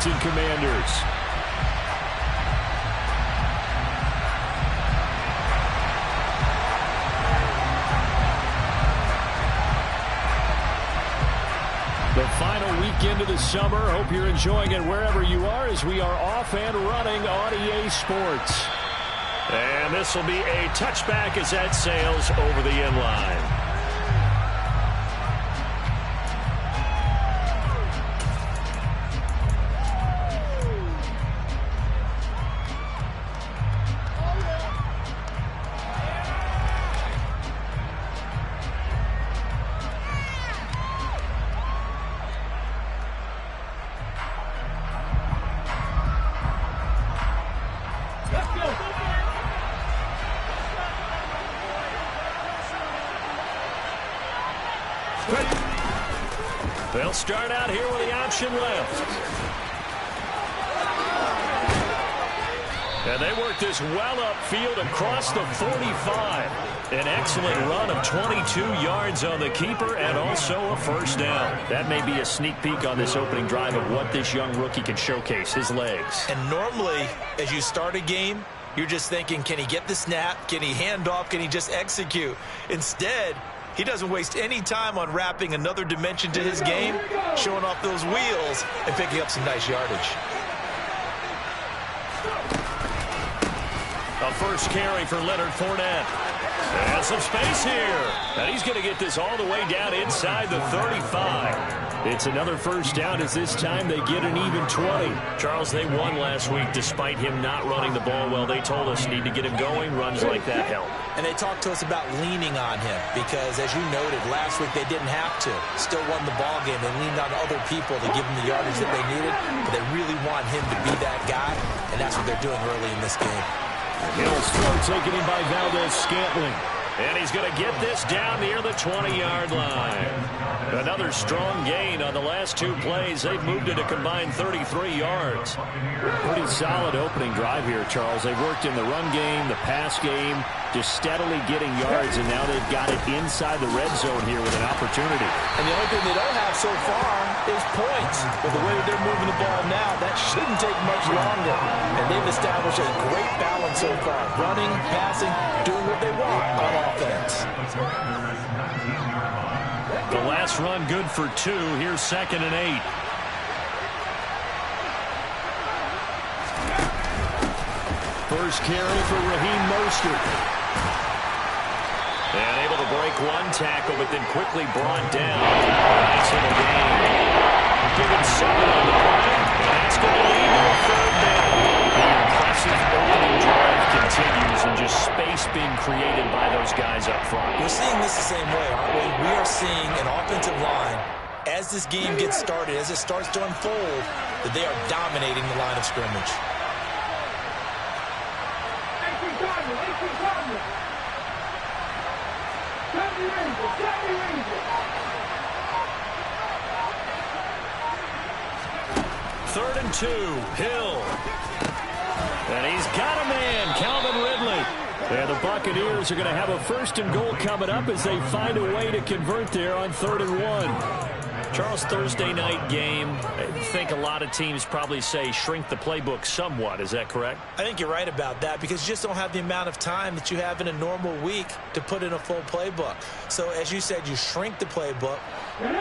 Washington Commanders. The final weekend of the summer. Hope you're enjoying it wherever you are as we are off and running on EA Sports. And this will be a touchback as that sails over the end line. They'll start out here with the option left. And they work this well upfield across the 45. An excellent run of 22 yards on the keeper and also a first down. That may be a sneak peek on this opening drive of what this young rookie can showcase, his legs. And normally, as you start a game, you're just thinking, can he get the snap? Can he hand off? Can he just execute? Instead, he doesn't waste any time on wrapping another dimension to his game, showing off those wheels, and picking up some nice yardage. A first carry for Leonard Fournette. And some space here. And he's going to get this all the way down inside the 35. It's another first down as this time they get an even 20. Charles, they won last week despite him not running the ball well. They told us need to get him going. Runs like that help. And they talked to us about leaning on him because, as you noted, last week they didn't have to. Still won the ball game. They leaned on other people to give them the yardage that they needed, but they really want him to be that guy, and that's what they're doing early in this game. Hill's throw taken in by Valdez-Scantling. And he's going to get this down near the 20-yard line. Another strong gain on the last two plays. They've moved it a combined 33 yards. Pretty solid opening drive here, Charles. They've worked in the run game, the pass game, just steadily getting yards, and now they've got it inside the red zone here with an opportunity. And the only thing they don't have so far is points. But the way that they're moving the ball now, that shouldn't take much longer. And they've established a great balance so far. Running, passing, doing what they want on offense. The last run good for 2. Here's 2nd and 8. First carry for Raheem Mostert. And able to break one tackle, but then quickly brought down. Nice little gain. Give him 7 on the play. And that's going to lead to a third down. The impressive opening drive continues, and just space being created by those guys up front. We're seeing this the same way, aren't we? We are seeing an offensive line, as this game gets started, as it starts to unfold, that they are dominating the line of scrimmage. Third and 2, Hill. And he's got a man, Calvin Ridley. And the Buccaneers are going to have a 1st and goal coming up as they find a way to convert there on 3rd and 1. Charles, Thursday night game, I think a lot of teams probably say shrink the playbook somewhat. Is that correct? I think you're right about that because you just don't have the amount of time that you have in a normal week to put in a full playbook. So, as you said, you shrink the playbook,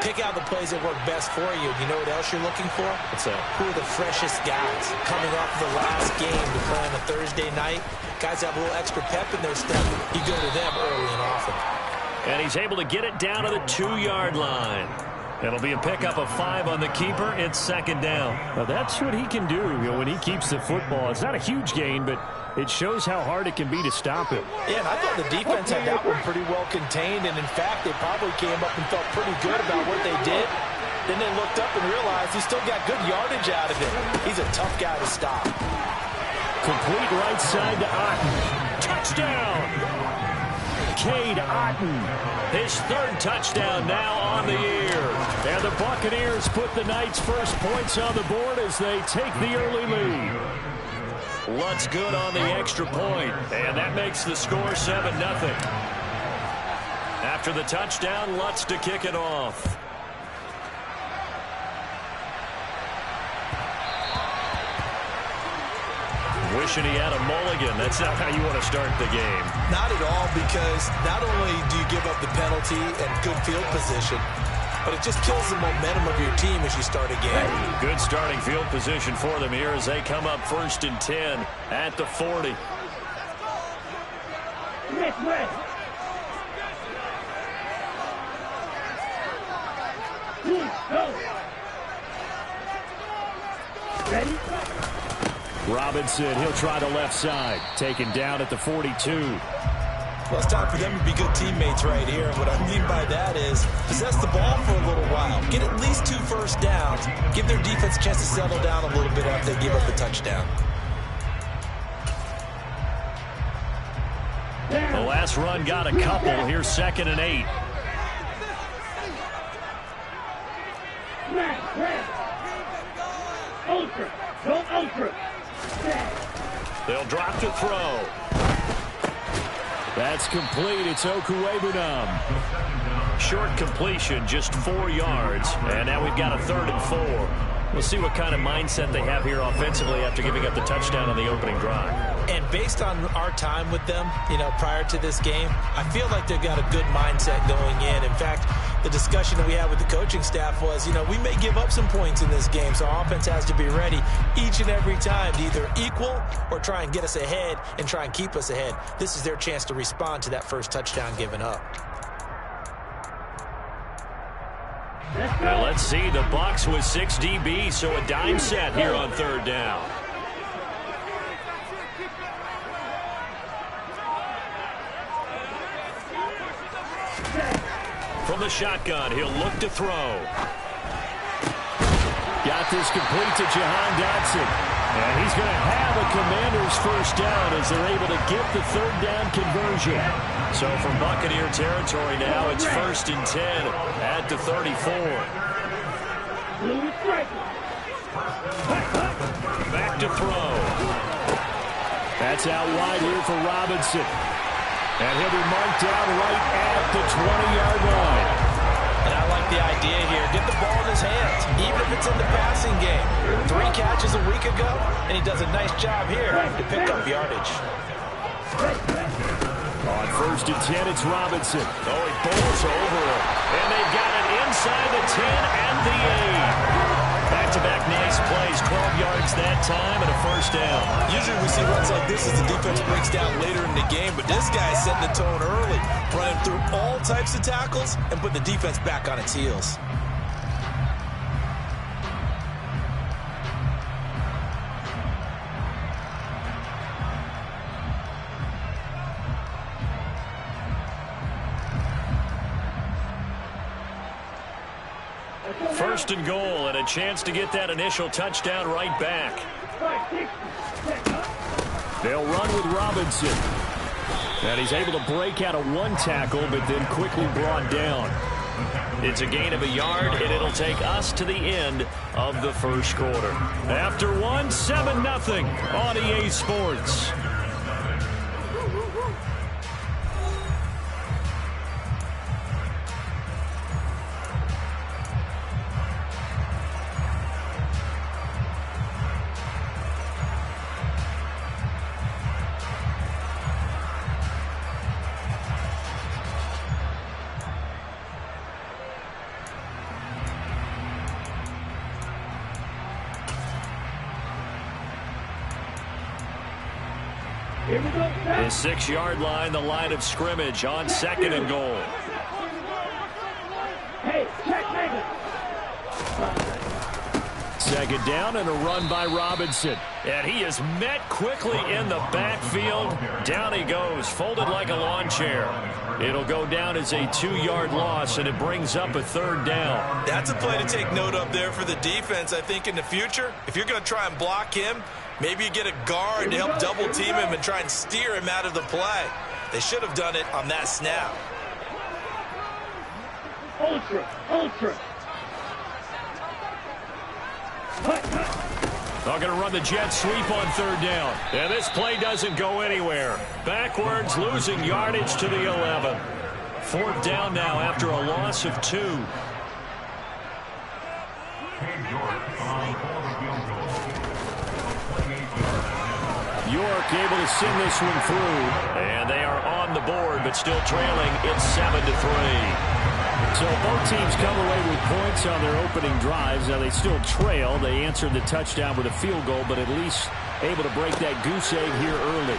pick out the plays that work best for you. You know what else you're looking for? What's that? Who are the freshest guys coming off the last game to play on a Thursday night? Guys have a little extra pep in their step. You go to them early and often. And he's able to get it down to the 2-yard line. It'll be a pickup of 5 on the keeper. It's 2nd down. Now that's what he can do, when he keeps the football. It's not a huge gain, but it shows how hard it can be to stop him. Yeah, and I thought the defense had that one pretty well contained, and in fact, they probably came up and felt pretty good about what they did. Then they looked up and realized he still got good yardage out of it. He's a tough guy to stop. Complete right side to Otten. Touchdown! Cade Otten, his 3rd touchdown now on the year. And the Buccaneers put the Knights' first points on the board as they take the early lead. Lutz good on the extra point, and that makes the score 7-0. After the touchdown, Lutz to kick it off. Wishing he had a mulligan. That's not how you want to start the game. Not at all, because not only do you give up the penalty and good field position, but it just kills the momentum of your team as you start a game. Good starting field position for them here as they come up 1st and 10 at the 40. Ready? Robinson, he'll try the left side. Taken down at the 42. Well, it's time for them to be good teammates right here. And what I mean by that is possess the ball for a little while. Get at least 2 first downs. Give their defense a chance to settle down a little bit after they give up the touchdown. The last run got a couple. Here's 2nd and 8. Ultra. Go ultra. They'll drop to throw. That's complete. It's Okuwebunam. Short completion, just 4 yards. And now we've got a 3rd and 4. We'll see what kind of mindset they have here offensively after giving up the touchdown on the opening drive. And based on our time with them, prior to this game, I feel like they've got a good mindset going in. In fact, the discussion that we had with the coaching staff was, we may give up some points in this game, so our offense has to be ready each and every time to either equal or try and get us ahead and try and keep us ahead. This is their chance to respond to that first touchdown given up. Now let's see, the Bucs with 6 DBs, so a dime set here on 3rd down. From the shotgun, he'll look to throw. Got this complete to Jahan Dotson. And he's going to have a Commanders first down as they're able to get the 3rd down conversion. So from Buccaneer territory now, it's 1st and 10 at the 34. Back to throw. That's out wide here for Robinson. And he'll be marked down right at the 20-yard line. And I like the idea here. Get the ball in his hands, even if it's in the passing game. 3 catches a week ago, and he does a nice job here to pick up yardage. On 1st and 10, it's Robinson. Oh, he bowls over him. And they've got it inside the 10 and the 8. Back-to-back nice plays, 12 yards that time and a first down. Usually we see runs like this as the defense breaks down later in the game, but this guy's setting the tone early, running through all types of tackles and putting the defense back on its heels. First and goal, and a chance to get that initial touchdown right back. They'll run with Robinson. And he's able to break out of 1 tackle, but then quickly brought down. It's a gain of a yard, and it'll take us to the end of the first quarter. After 1, 7-0 on EA Sports. The 6-yard line, the line of scrimmage on 2nd and goal. Hey, check, 2nd down and a run by Robinson. And he is met quickly in the backfield. Down he goes, folded like a lawn chair. It'll go down as a 2-yard loss, and it brings up a 3rd down. That's a play to take note of there for the defense. I think in the future, if you're going to try and block him, maybe you get a guard to help double team him and try and steer him out of the play. They should have done it on that snap. ultra. They're going to run the jet sweep on 3rd down. And this play doesn't go anywhere. Backwards, losing yardage to the 11. 4th down now after a loss of 2. York able to send this one through. And they are on the board, but still trailing. It's 7-3. So both teams come away with points on their opening drives. Now they still trail. They answered the touchdown with a field goal, but at least able to break that goose egg here early.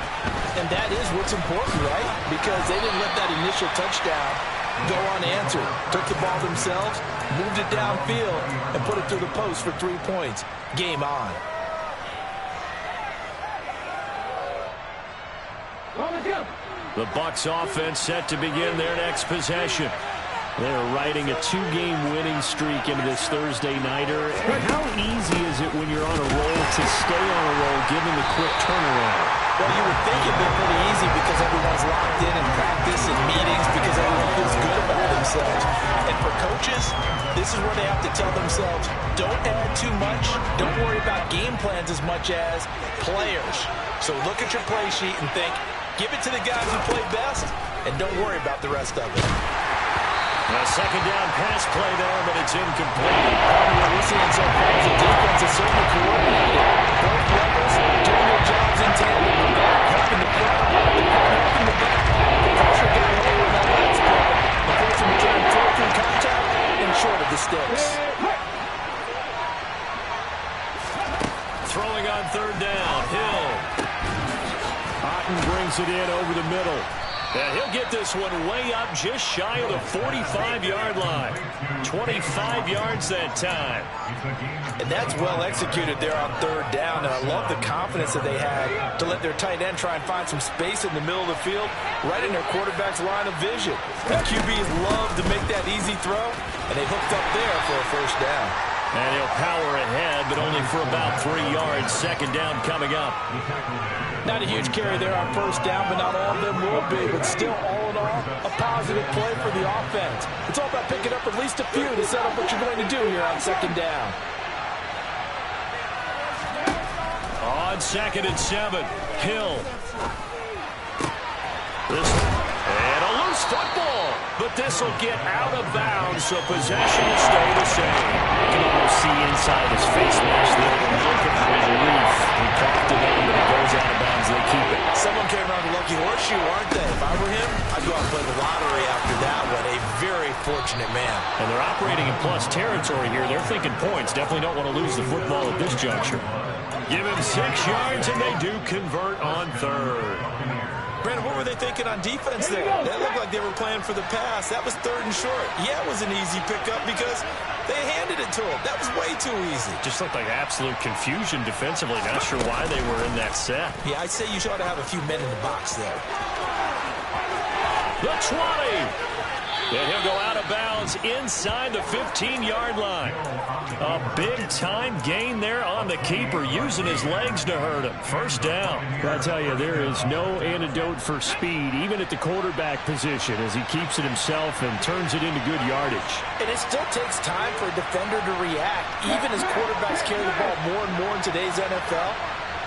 And that is what's important, right? Because they didn't let that initial touchdown go unanswered. Took the ball themselves, moved it downfield, and put it through the post for 3 points. Game on. The Bucs offense set to begin their next possession. They're riding a 2-game winning streak into this Thursday nighter. And how easy is it when you're on a roll to stay on a roll given the quick turnaround? Well, you would think it'd be pretty easy because everyone's locked in practice and meetings because everyone feels good about themselves. And for coaches, this is where they have to tell themselves, don't add too much. Don't worry about game plans as much as players. So look at your play sheet and think, give it to the guys who play best, and don't worry about the rest of it. A second down pass play there, but it's incomplete. What we're seeing so far is the defense is certainly coordinated. Both levels doing their jobs in tandem. The back helping the front, the front helping the back. The pressure got hold of that last play. The person returned through contact and short of the sticks. Throwing on third down, Hill. Otten brings it in over the middle. And he'll get this one way up just shy of the 45-yard line. 25 yards that time. And that's well executed there on third down. And I love the confidence that they had to let their tight end try and find some space in the middle of the field, right in their quarterback's line of vision. The QBs love to make that easy throw, and they hooked up there for a first down. And he'll power ahead, but only for about 3 yards. Second down coming up. Not a huge carry there on first down, but not all of them will be. But still, all in all, a positive play for the offense. It's all about picking up at least a few to set up what you're going to do here on second down. On 2nd and 7, Hill. And a loose football, but this will get out of bounds, so possession will stay the same. You can almost see inside his face mask there, the look of relief. He coughed it in, but it goes out of bounds. They keep it. Someone came around the lucky horseshoe, aren't they? If I were him, I'd go out and play the lottery after that one. A very fortunate man. And they're operating in plus territory here. They're thinking points. Definitely don't want to lose the football at this juncture. Give him 6 yards, and they do convert on third. Brandon, what were they thinking on defense there? That looked like they were playing for the pass. That was 3rd and short. Yeah, it was an easy pickup because they handed it to him. That was way too easy. Just looked like absolute confusion defensively. Not sure why they were in that set. Yeah, I'd say you ought to have a few men in the box there. The 20. And he'll go out of bounds inside the 15-yard line. A big-time gain there on the keeper, using his legs to hurt him. First down. I tell you, there is no antidote for speed, even at the quarterback position, as he keeps it himself and turns it into good yardage. And it still takes time for a defender to react. Even as quarterbacks carry the ball more and more in today's NFL,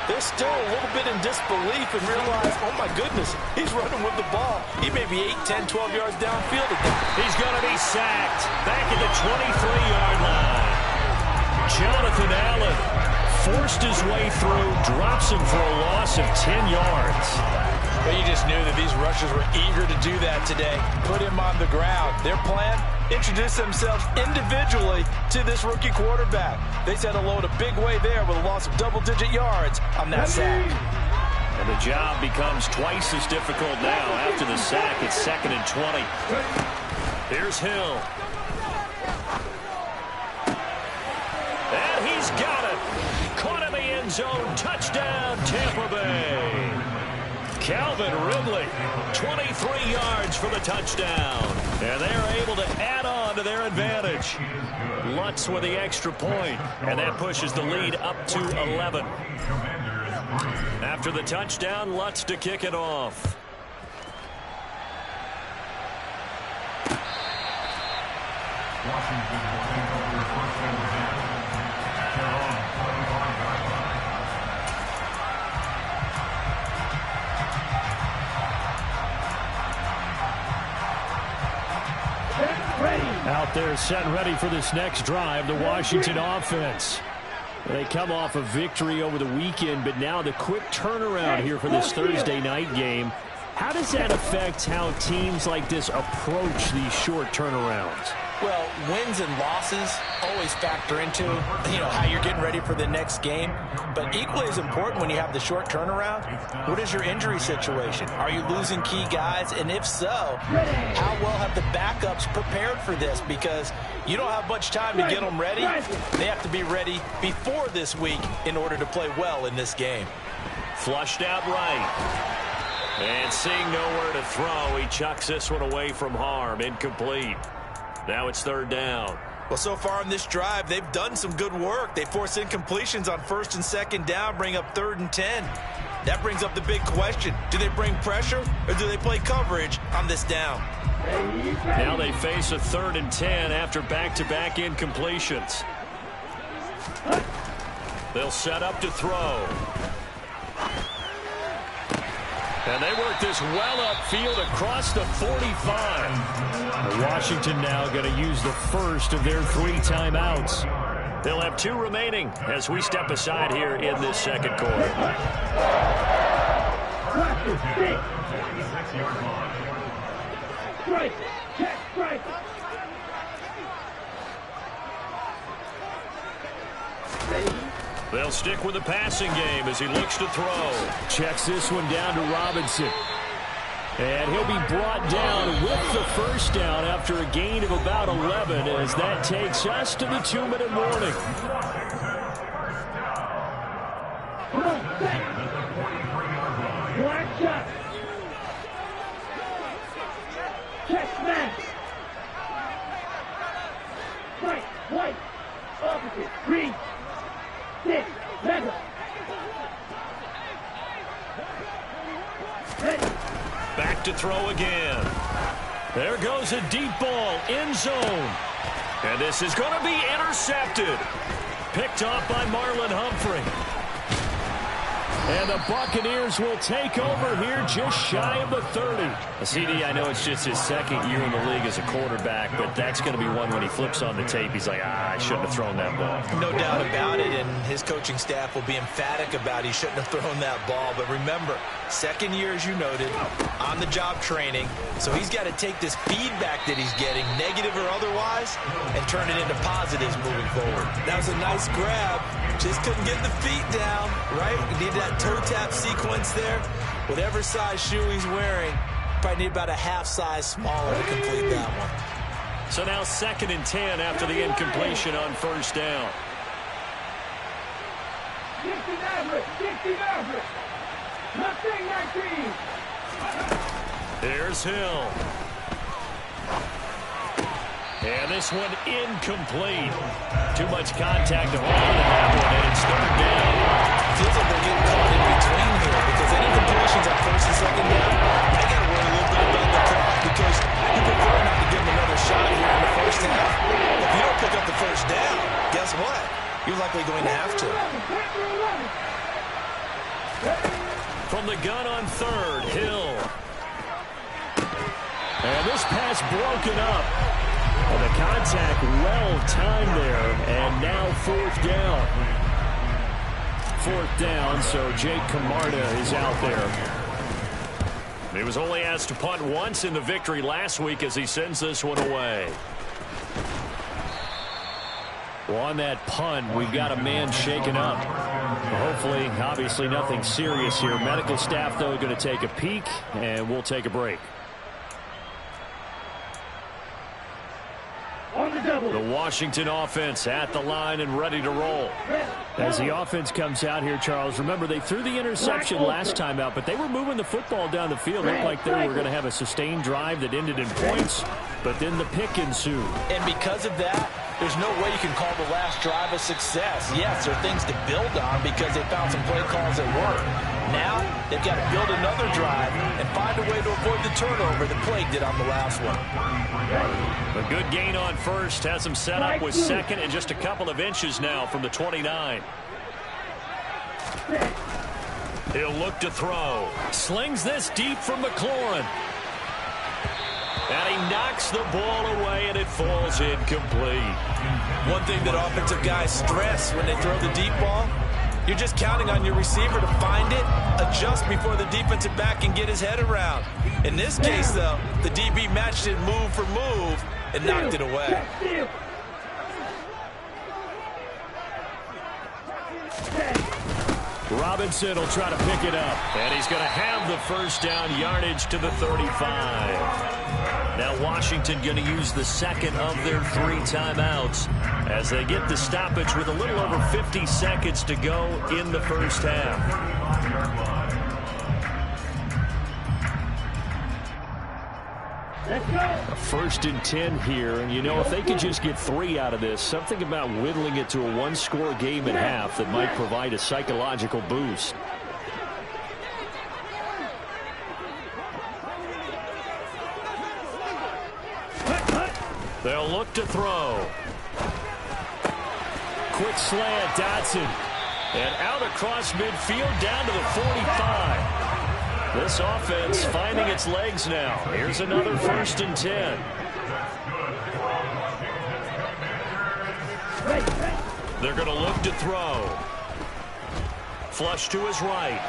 they're still a little bit in disbelief and realize, oh my goodness, he's running with the ball. He may be 8, 10, 12 yards downfield at that. He's going to be sacked back at the 23-yard line. Jonathan Allen forced his way through, drops him for a loss of 10 yards. But you just knew that these rushers were eager to do that today. Put him on the ground. Their plan, introduce themselves individually to this rookie quarterback. They said hello in a big way there with a loss of double-digit yards on that sack. And the job becomes twice as difficult now after the sack. It's 2nd and 20. Here's Hill. And he's got it. Caught in the end zone. Touchdown, Tampa Bay. Calvin Ridley, 23 yards for the touchdown. And they're able to add on to their advantage. Lutz with the extra point, and that pushes the lead up to 11. After the touchdown, Lutz to kick it off. Out there set and ready for this next drive, the Washington offense. They come off a victory over the weekend, but now the quick turnaround here for this Thursday night game. How does that affect how teams like this approach these short turnarounds? Well, wins and losses always factor into, how you're getting ready for the next game. But equally as important when you have the short turnaround, what is your injury situation? Are you losing key guys? And if so, how well have the backups prepared for this? Because you don't have much time to get them ready. They have to be ready before this week in order to play well in this game. Flushed out right. And seeing nowhere to throw, he chucks this one away from harm. Incomplete. Now it's third down. Well, so far on this drive, they've done some good work. They force incompletions on first and second down, bring up 3rd and 10. That brings up the big question. Do they bring pressure or do they play coverage on this down? Now they face a 3rd and 10 after back-to-back incompletions. They'll set up to throw. And they work this well upfield across the 45. Washington now going to use the first of their 3 timeouts. They'll have 2 remaining as we step aside here in this second quarter. Strike. Check. Strike. They'll stick with the passing game as he looks to throw. Checks this one down to Robinson. And he'll be brought down with the first down after a gain of about 11 as that takes us to the 2-minute warning. Come on, set. Black shot. Check smash. Right, white, opposite, green, 6, leather. Ready. Back to throw again. There goes a deep ball, end zone. And this is going to be intercepted. Picked off by Marlon Humphrey. And the Buccaneers will take over here just shy of the 30. CD, I know it's just his second year in the league as a quarterback, but that's going to be one when he flips on the tape. He's like, I shouldn't have thrown that ball. No doubt about it, and his coaching staff will be emphatic about he shouldn't have thrown that ball. But remember, second year, as you noted, on-the-job training. So he's got to take this feedback that he's getting, negative or otherwise, and turn it into positives moving forward. That was a nice grab. Just couldn't get the feet down, right? He needed that toe tap sequence there. Whatever size shoe he's wearing, probably need about a half size smaller to complete that one. So now 2nd and 10 after the incompletion on first down. 60 average. Nothing 19. Here's Hill. And this one incomplete. Too much contact to hold on to that one, and it's third down. Feels like they're getting caught in between here because any completions on first and second down, they got to worry a little bit about the clock because you prefer not to give them another shot here in the first half. If you don't pick up the first down, guess what? You're likely going to have to. From the gun on third, Hill. And this pass broken up. And the contact well timed there. And now 4th down. 4th down, so Jake Camarda is out there. He was only asked to punt once in the victory last week as he sends this one away. Well, on that punt, we've got a man shaken up. Hopefully, obviously nothing serious here. Medical staff, though, going to take a peek, and we'll take a break. On the double. The Washington offense at the line and ready to roll. As the offense comes out here, Charles, remember they threw the interception last time out, but they were moving the football down the field. Looked like they were going to have a sustained drive that ended in points, but then the pick ensued. And because of that, there's no way you can call the last drive a success. Yes, there are things to build on because they found some play calls that work. Now, they've got to build another drive and find a way to avoid the turnover that plagued it on the last one. A good gain on first has him set up with second and just a couple of inches now from the 29. He'll look to throw. Slings this deep from McLaurin. And he knocks the ball away, and it falls incomplete. One thing that offensive guys stress when they throw the deep ball, you're just counting on your receiver to find it, adjust before the defensive back can get his head around. In this case, though, the DB matched it move for move and knocked it away. Robinson will try to pick it up, and he's going to have the first down yardage to the 35. Now Washington going to use the second of their 3 timeouts as they get the stoppage with a little over 50 seconds to go in the first half. A 1st and 10 here, and you know, if they could just get 3 out of this, something about whittling it to a 1-score game at half that might provide a psychological boost. They'll look to throw. Quick slant, Dotson. And out across midfield down to the 45. This offense finding its legs now. Here's another 1st and 10. They're going to look to throw. Flush to his right.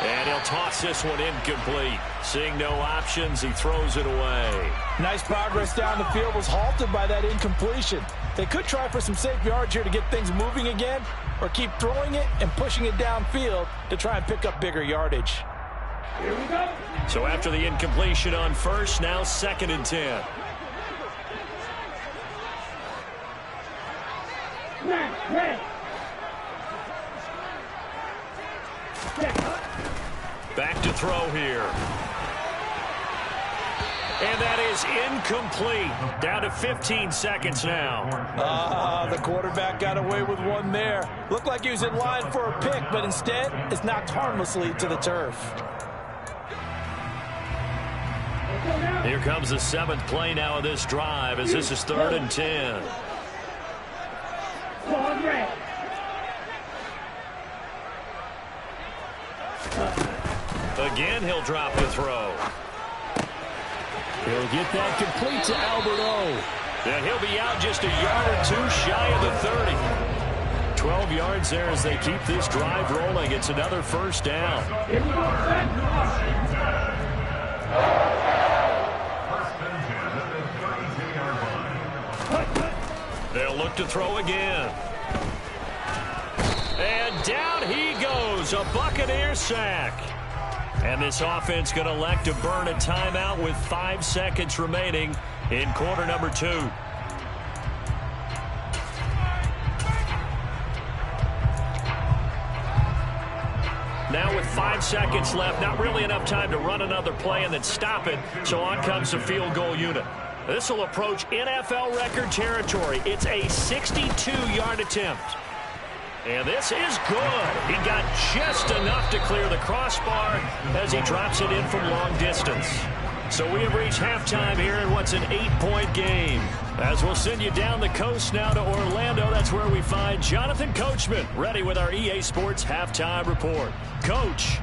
And he'll toss this one incomplete. Seeing no options, he throws it away. Nice progress down the field, was halted by that incompletion. They could try for some safe yards here to get things moving again, or keep throwing it and pushing it downfield to try and pick up bigger yardage. Here we go. So after the incompletion on first, now 2nd and 10. Back to throw here. And that is incomplete. Down to 15 seconds now. The quarterback got away with one there. Looked like he was in line for a pick, but instead it's knocked harmlessly to the turf. Here comes the 7th play now of this drive as this is 3rd and 10. Again, he'll drop the throw. He'll get that complete to Albert O. And he'll be out just a yard or 2 shy of the 30. 12 yards there as they keep this drive rolling. It's another 1st down. They'll look to throw again. And down he goes. A Buccaneer sack. And this offense going to elect to burn a timeout with 5 seconds remaining in quarter number 2. Now with 5 seconds left, not really enough time to run another play and then stop it, so on comes the field goal unit. This will approach NFL record territory. It's a 62-yard attempt. And this is good. He got just enough to clear the crossbar as he drops it in from long distance. So we have reached halftime here in what's an 8-point game. As we'll send you down the coast now to Orlando, that's where we find Jonathan Coachman, ready with our EA Sports Halftime Report. Coach.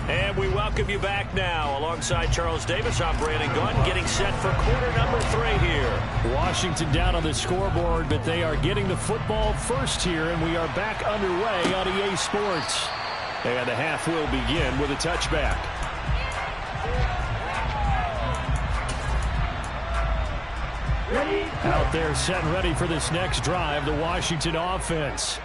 And we welcome you back now. Alongside Charles Davis, I'm Brandon Gunn, getting set for quarter number 3 here. Washington down on the scoreboard, but they are getting the football first here, and we are back underway on EA Sports. And the half will begin with a touchback. Out there set and ready for this next drive, the Washington offense.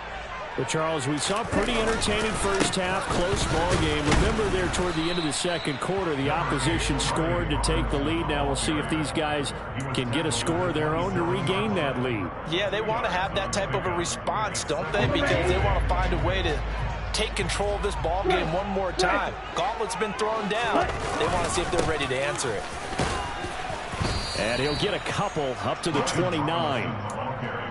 But, Charles, we saw a pretty entertaining first half, close ball game. Remember there toward the end of the second quarter, the opposition scored to take the lead. Now we'll see if these guys can get a score of their own to regain that lead. Yeah, they want to have that type of a response, don't they? Because they want to find a way to take control of this ball game one more time. Gauntlet's been thrown down. They want to see if they're ready to answer it. And he'll get a couple up to the 29.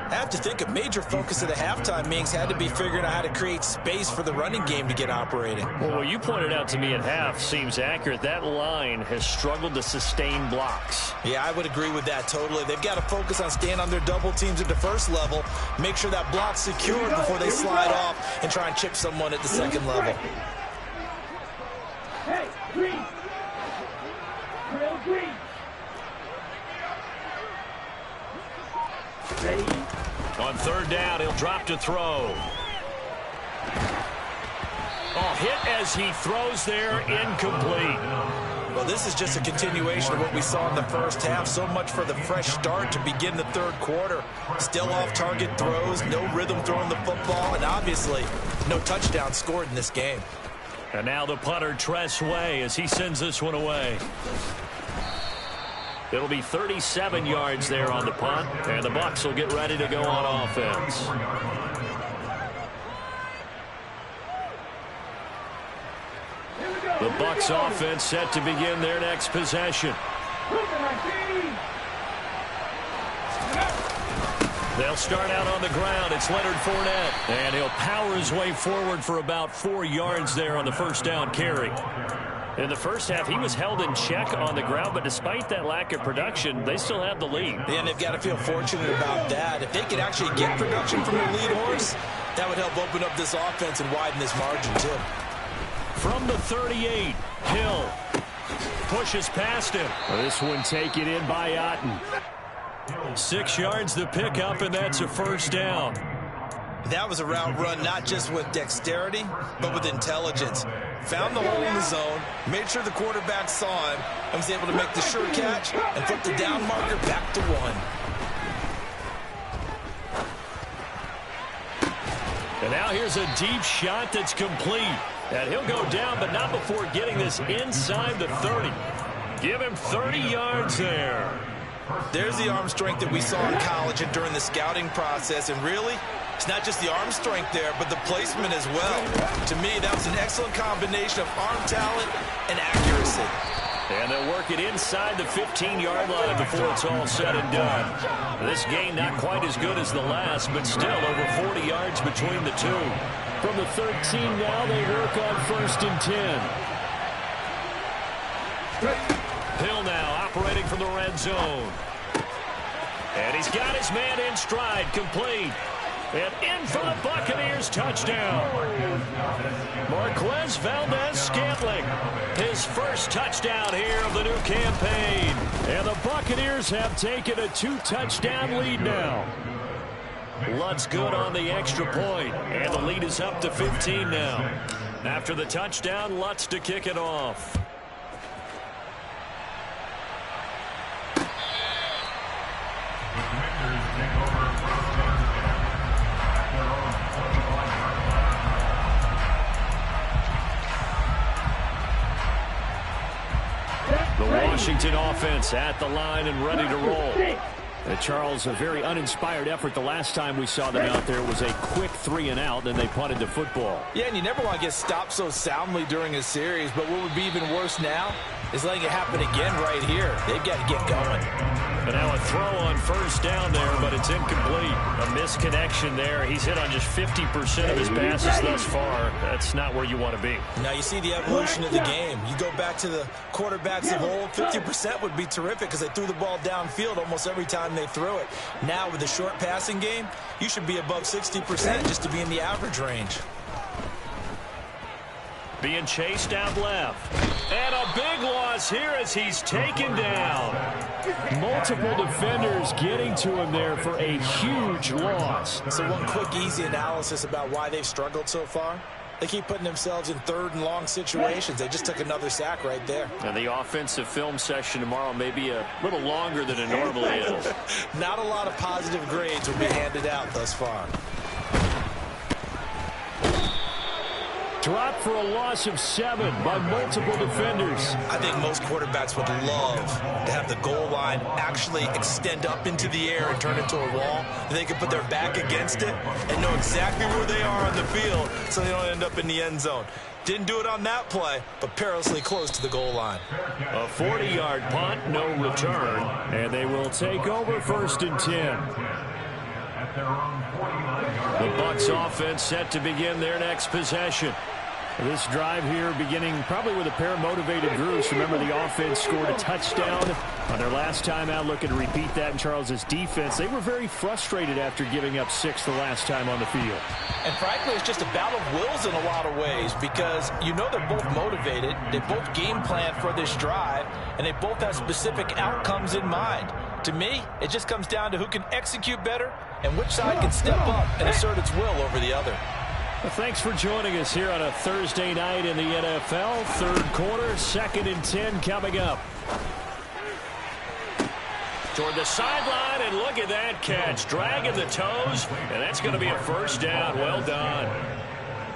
I have to think a major focus of the halftime meetings had to be figuring out how to create space for the running game to get operating. Well, what you pointed out to me at half seems accurate. That line has struggled to sustain blocks. Yeah, I would agree with that totally. They've got to focus on staying on their double teams at the first level, make sure that block's secured before they slide off and try and chip someone at the second level. Ready? On third down, he'll drop to throw. Oh, hit as he throws there, incomplete. Well, this is just a continuation of what we saw in the first half. So much for the fresh start to begin the third quarter. Still off-target throws, no rhythm throwing the football, and obviously no touchdown scored in this game. And now the punter, Tress Way, as he sends this one away. It'll be 37 yards there on the punt, and the Bucs will get ready to go on offense. The Bucs offense set to begin their next possession. They'll start out on the ground. It's Leonard Fournette, and he'll power his way forward for about 4 yards there on the first down carry. In the first half, he was held in check on the ground, but despite that lack of production, they still have the lead. And they've got to feel fortunate about that. If they could actually get production from their lead horse, that would help open up this offense and widen this margin too. From the 38, Hill pushes past him. This one taken in by Otten. 6 yards the pickup, and that's a first down. That was a route run not just with dexterity, but with intelligence. Found the hole in the zone, made sure the quarterback saw him, and was able to make the sure catch and flip the down marker back to 1. And now here's a deep shot that's complete. And he'll go down, but not before getting this inside the 30. Give him 30 yards there. There's the arm strength that we saw in college and during the scouting process. And really, it's not just the arm strength there, but the placement as well. To me, that was an excellent combination of arm talent and accuracy. And they'll work it inside the 15-yard line before it's all said and done. This gain not quite as good as the last, but still over 40 yards between the two. From the 13 now, they work on 1st and 10. Hill now operating from the red zone. And he's got his man in stride, complete. And in for the Buccaneers, touchdown. Marquez Valdez-Scantling, his first touchdown here of the new campaign. And the Buccaneers have taken a 2-touchdown lead now. Lutz good on the extra point, and the lead is up to 15 now. After the touchdown, Lutz to kick it off. The Washington offense at the line and ready to roll. Charles, a very uninspired effort the last time we saw them out there. Was a quick 3-and-out, and they punted the football. Yeah, and you never want to get stopped so soundly during a series, but what would be even worse now is letting it happen again right here. They've got to get going. And now a throw on first down there, but it's incomplete. A misconnection there. He's hit on just 50% of his passes thus far. That's not where you want to be. Now you see the evolution of the game. You go back to the quarterbacks of old, 50% would be terrific because they threw the ball downfield almost every time they threw it. Now with the short passing game, you should be above 60% just to be in the average range. Being chased out left. And a big loss here as he's taken down. Multiple defenders getting to him there for a huge loss. So one quick, easy analysis about why they've struggled so far. They keep putting themselves in 3rd and long situations. They just took another sack right there. And the offensive film session tomorrow may be a little longer than it normally is. Not a lot of positive grades will be handed out thus far. Dropped for a loss of 7 by multiple defenders. I think most quarterbacks would love to have the goal line actually extend up into the air and turn into a wall. And they can put their back against it and know exactly where they are on the field so they don't end up in the end zone. Didn't do it on that play, but perilously close to the goal line. A 40-yard punt, no return. And they will take over 1st and 10. The Bucs offense set to begin their next possession. This drive here beginning probably with a pair of motivated groups. Remember, the offense scored a touchdown on their last time out. Looking to repeat that in Charles's defense. They were very frustrated after giving up 6 the last time on the field. And frankly, it's just a battle of wills in a lot of ways because you know they're both motivated. They both game plan for this drive, and they both have specific outcomes in mind. To me, it just comes down to who can execute better and which side can step up and assert its will over the other. Well, thanks for joining us here on a Thursday night in the NFL. Third quarter, 2nd and 10 coming up. Toward the sideline, and look at that catch. Dragging the toes, and that's going to be a first down. Well done.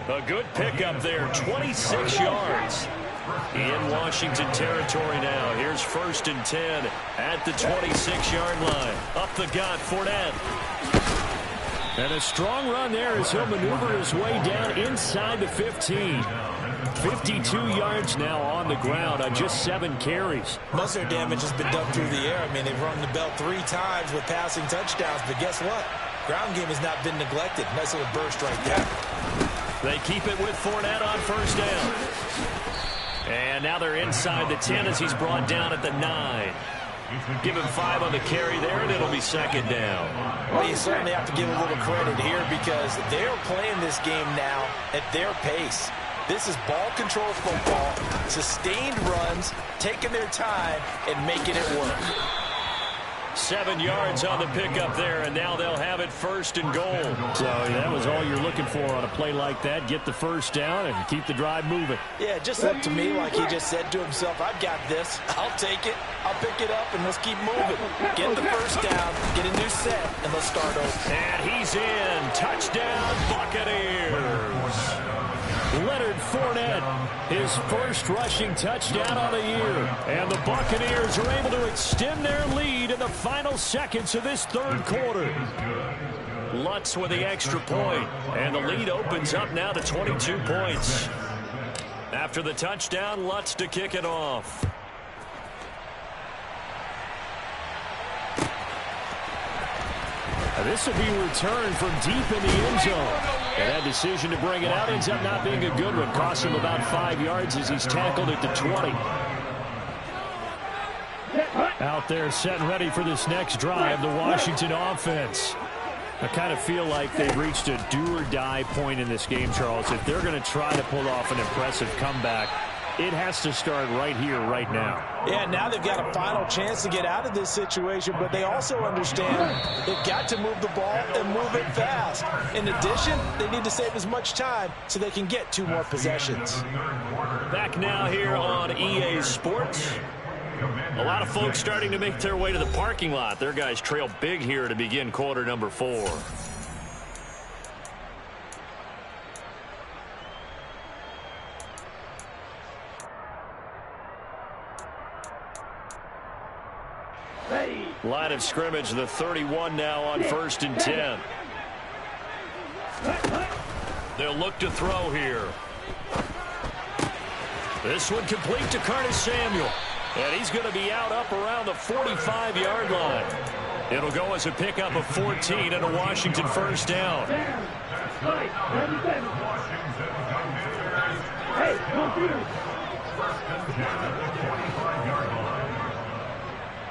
A good pickup there, 26 yards. In Washington territory now. Here's 1st and 10 at the 26-yard line. Up the gut, Fournette. And a strong run there as he'll maneuver his way down inside the 15. 52 yards now on the ground on just 7 carries. Most of their damage has been done through the air. I mean, they've rung the bell 3 times with passing touchdowns, but guess what? Ground game has not been neglected. Nice little burst right there. They keep it with Fournette on 1st down. And now they're inside the 10 as he's brought down at the 9. Give him 5 on the carry there, and it'll be 2nd down. Well, you certainly have to give a little credit here because they're playing this game now at their pace. This is ball control football, sustained runs, taking their time, and making it work. 7 yards on the pickup there, and now they'll have it 1st and goal. So that was all you're looking for on a play like that. Get the first down and keep the drive moving. Yeah, it just looked to me like he just said to himself, I've got this. I'll take it. I'll pick it up, and let's keep moving. Get the first down, get a new set, and let's start over. And he's in. Touchdown, Buccaneers. Leonard Fournette, his first rushing touchdown on the year. And the Buccaneers are able to extend their lead in the final seconds of this third quarter. Lutz with the extra point, and the lead opens up now to 22 points. After the touchdown, Lutz to kick it off. This will be returned from deep in the end zone. And that decision to bring it out ends up not being a good one. Costs him about 5 yards as he's tackled at the 20. Out there set and ready for this next drive, the Washington offense. I kind of feel like they've reached a do-or-die point in this game, Charles. If they're going to try to pull off an impressive comeback, it has to start right here, right now. Yeah, now they've got a final chance to get out of this situation, but they also understand they've got to move the ball and move it fast. In addition, they need to save as much time so they can get 2 more possessions. Back now here on EA Sports. A lot of folks starting to make their way to the parking lot. Their guys trail big here to begin quarter number 4. Line of scrimmage, the 31 now on 1st and 10. They'll look to throw here. This one complete to Curtis Samuel. And he's going to be out up around the 45-yard line. It'll go as a pickup of 14 and a Washington first down. Hey, come through.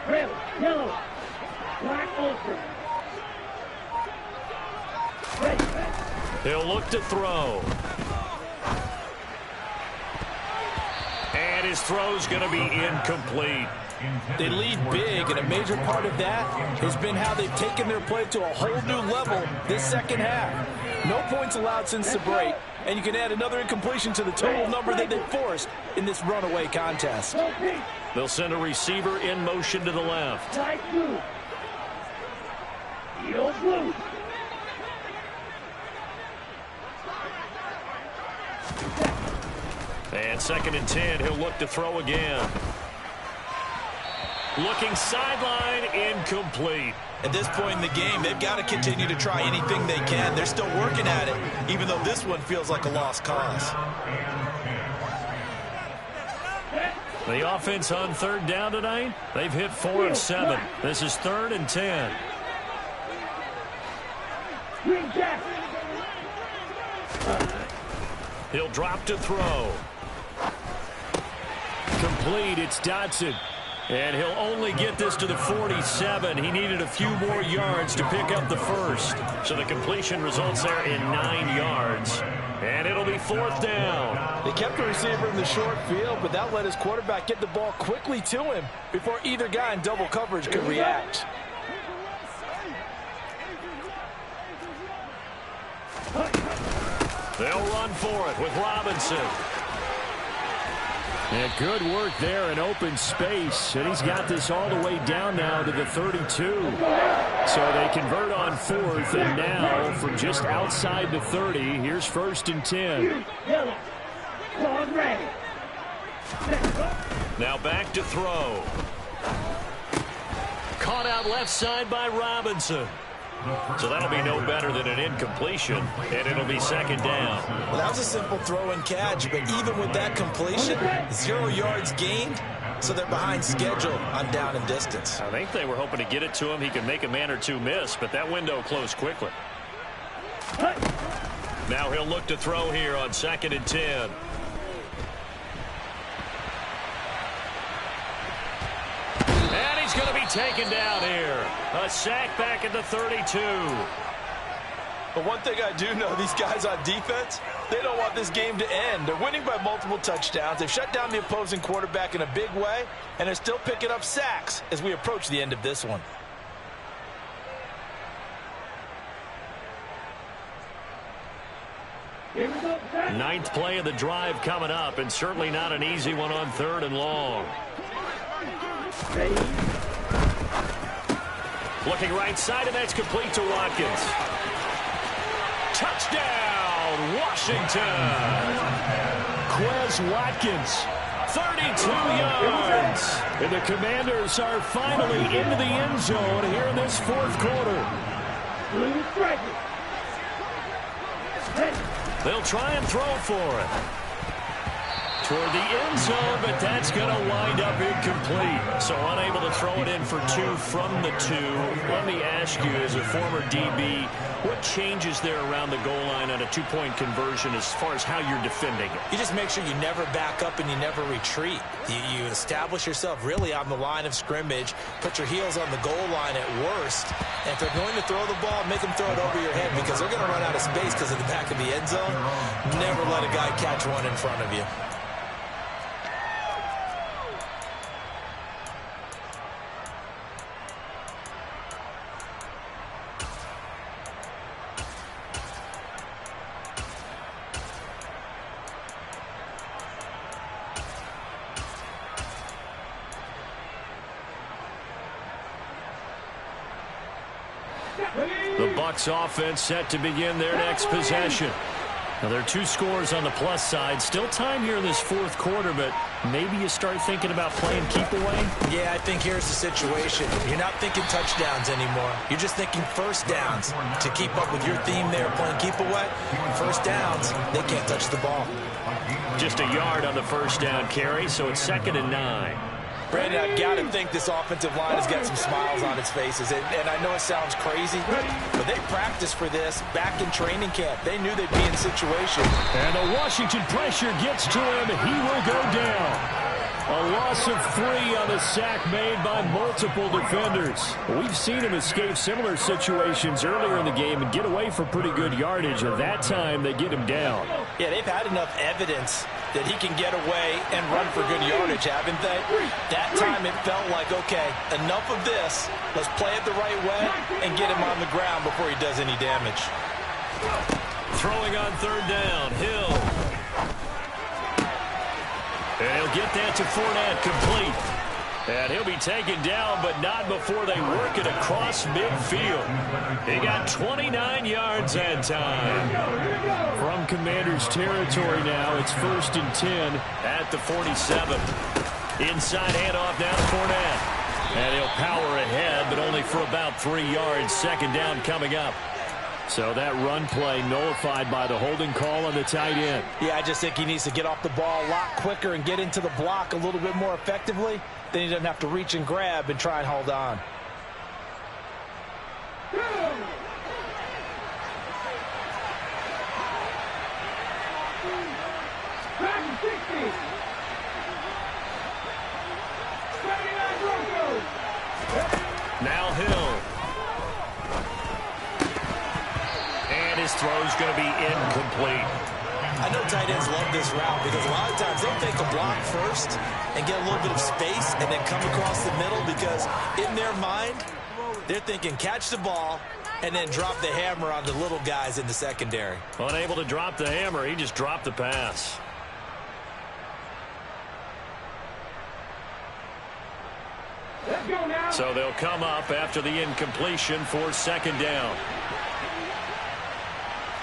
Red, yellow, black, ultra. Red. He'll look to throw. And his throw's going to be incomplete. They lead big, and a major part of that has been how they've taken their play to a whole new level this second half. No points allowed since the break, and you can add another incompletion to the total number that they forced in this runaway contest. They'll send a receiver in motion to the left. Light blue. Yellow blue. And 2nd and 10, he'll look to throw again. Looking sideline, incomplete. At this point in the game, they've got to continue to try anything they can. They're still working at it, even though this one feels like a lost cause. The offense on 3rd down tonight, they've hit 4 of 7. This is 3rd and 10. Green jack. He'll drop to throw. Complete, it's Dodson. And he'll only get this to the 47. He needed a few more yards to pick up the first. So the completion results there in 9 yards. And it'll be 4th down. They kept the receiver in the short field, but that let his quarterback get the ball quickly to him before either guy in double coverage could react. They'll run for it with Robinson. And good work there in open space. And he's got this all the way down now to the 32. So they convert on 4th. And now from just outside the 30, here's 1st and 10. Now back to throw. Caught out left side by Robinson. So that'll be no better than an incompletion, and it'll be 2nd down. Well, that was a simple throw and catch, but even with that completion, 0 yards gained, so they're behind schedule on down and distance. I think they were hoping to get it to him. He could make a man or two miss, but that window closed quickly. Now he'll look to throw here on 2nd and 10. And he's going to be taken down here. A sack back at the 32. But one thing I do know, these guys on defense, they don't want this game to end. They're winning by multiple touchdowns. They've shut down the opposing quarterback in a big way, and they're still picking up sacks as we approach the end of this one. Ninth play of the drive coming up, and certainly not an easy one on 3rd and long. Looking right side, and that's complete to Watkins. Touchdown, Washington. Quez Watkins, 32 yards. And the Commanders are finally into the end zone here in this 4th quarter. They'll try and throw for it. Toward the end zone, but that's going to wind up incomplete. So unable to throw it in for 2 from the 2. Let me ask you, as a former DB, what changes there around the goal line on a 2-point conversion as far as how you're defending it? You just make sure you never back up and you never retreat. You establish yourself really on the line of scrimmage, put your heels on the goal line at worst, and if they're going to throw the ball, make them throw it over your head because they're going to run out of space because of the back of the end zone. Never let a guy catch one in front of you. The Bucs offense set to begin their next possession. Now, there are 2 scores on the plus side. Still time here in this 4th quarter, but maybe you start thinking about playing keep away? Yeah, I think here's the situation. You're not thinking touchdowns anymore. You're just thinking first downs. To keep up with your theme there, playing keep away, first downs, they can't touch the ball. Just a yard on the first down carry, so it's 2nd and 9. Brandon, I've got to think this offensive line has got some smiles on its faces. And I know it sounds crazy, but they practiced for this back in training camp. They knew they'd be in situation. And the Washington pressure gets to him. He will go down. A loss of 3 on the sack made by multiple defenders. We've seen him escape similar situations earlier in the game and get away for pretty good yardage. At that time, they get him down. Yeah, they've had enough evidence that he can get away and run for good yardage, haven't they? That time it felt like, okay, enough of this. Let's play it the right way and get him on the ground before he does any damage. Throwing on 3rd down, Hill. And he'll get that to Fournette, complete. And he'll be taken down, but not before they work it across midfield. He got 29 yards that time. From Commanders territory now, it's 1st and 10 at the 47. Inside handoff now to Fournette. And he'll power ahead, but only for about 3 yards. 2nd down coming up. So that run play nullified by the holding call on the tight end. Yeah, I just think he needs to get off the ball a lot quicker and get into the block a little bit more effectively. Then he doesn't have to reach and grab and try and hold on. this throw is going to be incomplete. I know tight ends love this route because a lot of times they'll make a block first and get a little bit of space and then come across the middle because in their mind, they're thinking catch the ball and then drop the hammer on the little guys in the secondary. Unable to drop the hammer, he just dropped the pass. Let's go now. So they'll come up after the incompletion for second down.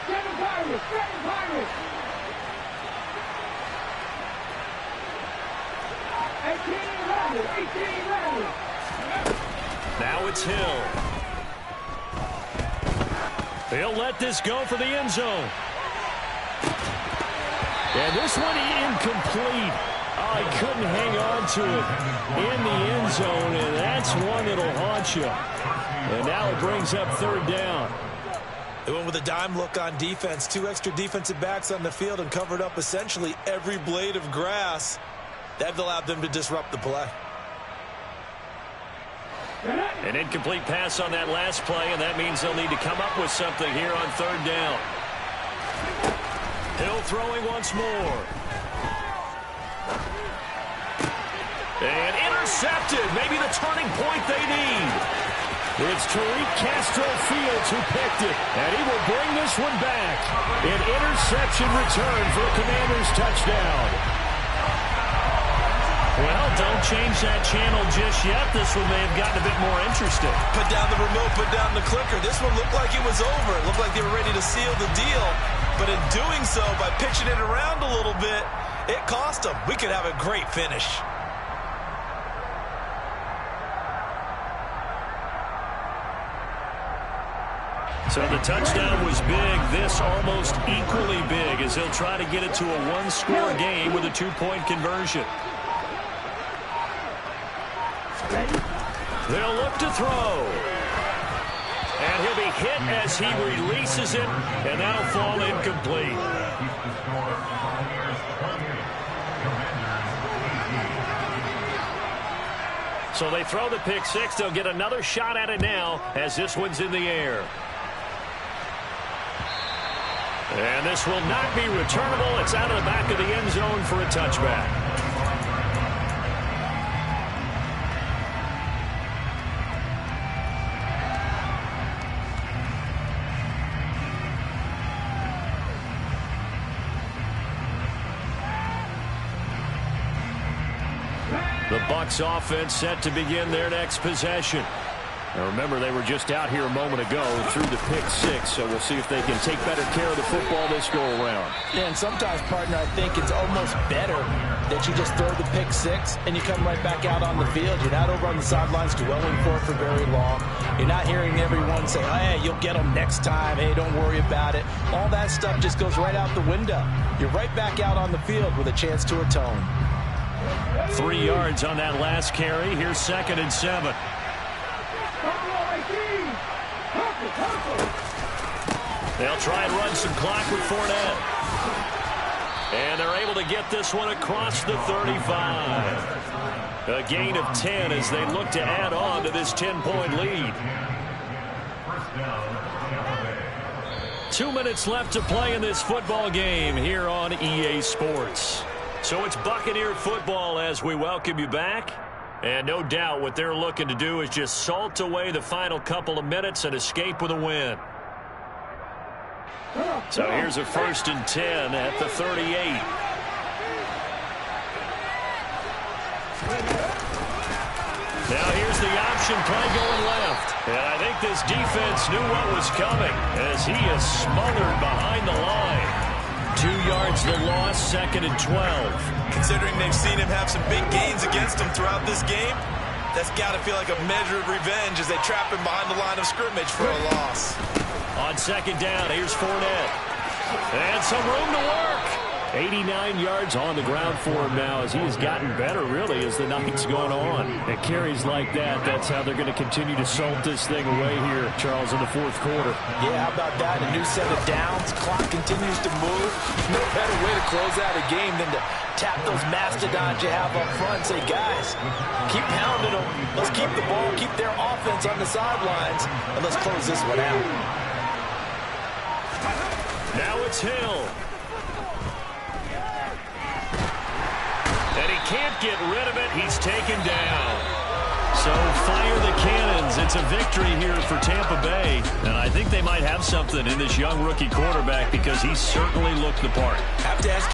Seven Pirates, seven Pirates. 18-11. Now it's Hill. He'll let this go for the end zone. And this one incomplete. Oh, he couldn't hang on to it in the end zone, and that's one that'll haunt you. And now it brings up third down. They went with a dime look on defense. 2 extra defensive backs on the field and covered up essentially every blade of grass. That allowed them to disrupt the play. An incomplete pass on that last play, and that means they'll need to come up with something here on third down. Hill throwing once more. And intercepted. Maybe the turning point they need. It's Tariq Castro Fields who picked it, and he will bring this one back. An interception return for a Commanders touchdown. Well, don't change that channel just yet. This one may have gotten a bit more interesting. Put down the remote, put down the clicker. This one looked like it was over. It looked like they were ready to seal the deal. But in doing so, by pitching it around a little bit, it cost them. We could have a great finish. So the touchdown was big. This almost equally big as they'll try to get it to a one-score game with a two-point conversion. They'll look to throw. And he'll be hit as he releases it, and that'll fall incomplete. So they throw the pick six. They'll get another shot at it now as this one's in the air. And this will not be returnable. It's out of the back of the end zone for a touchback. The Bucs offense set to begin their next possession. Now remember, they were just out here a moment ago through the pick six, so we'll see if they can take better care of the football this go-around. Yeah, and sometimes, partner, I think it's almost better that you just throw the pick six and you come right back out on the field. You're not over on the sidelines dwelling for very long. You're not hearing everyone say, hey, you'll get them next time. Hey, don't worry about it. All that stuff just goes right out the window. You're right back out on the field with a chance to atone. 3 yards on that last carry. Here's 2nd and 7. They'll try and run some clock with Fournette. And they're able to get this one across the 35. A gain of 10 as they look to add on to this 10-point lead. 2 minutes left to play in this football game here on EA Sports. So it's Buccaneer football as we welcome you back. And no doubt what they're looking to do is just salt away the final couple of minutes and escape with a win. So here's a 1st and 10 at the 38. Now here's the option play going left. And I think this defense knew what was coming as he is smothered behind the line. 2 yards the loss, 2nd and 12. Considering they've seen him have some big gains against him throughout this game, that's got to feel like a measure of revenge as they trap him behind the line of scrimmage for a loss. On 2nd down, here's Fournette. And some room to work. 89 yards on the ground for him now as he has gotten better, really, as the night's going on. And carries like that, that's how they're going to continue to salt this thing away here, Charles, in the 4th quarter. Yeah, how about that? A new set of downs. Clock continues to move. No better way to close out a game than to tap those mastodons you have up front and say, guys, keep pounding them. Let's keep the ball, keep their offense on the sidelines, and let's close this one out. it's Hill. And he can't get rid of it. He's taken down. So fire the cannons. It's a victory here for Tampa Bay. And I think they might have something in this young rookie quarterback because he certainly looked the part. Have to ask